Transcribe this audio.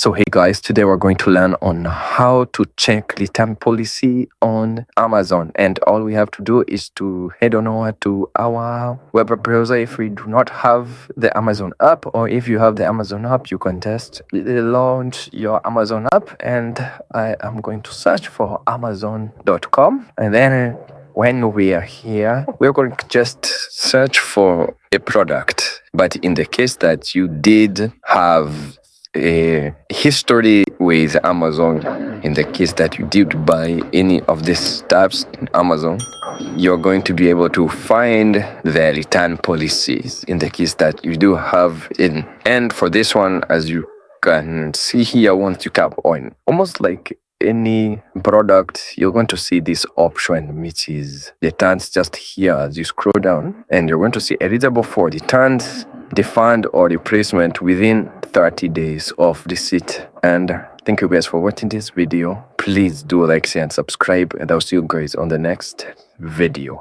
So hey guys, today we're going to learn on how to check return policy on Amazon, and all we have to do is to head on over to our web browser if we do not have the Amazon app, or if you have the Amazon app, you can just launch your Amazon app, and I am going to search for amazon.com, and then when we are here, we're going to just search for a product. But in the case that you did have a history with Amazon, in the case that you did buy any of these tabs in Amazon, you're going to be able to find the return policies in the case that you do have in. And for this one, as you can see here, once you tap on, almost like any product, you're going to see this option, which is returns, just here as you scroll down, and you're going to see eligible for returns, refund, or replacement within 30 days of receipt. And thank you guys for watching this video. Please do like, share, and subscribe, and I'll see you guys on the next video.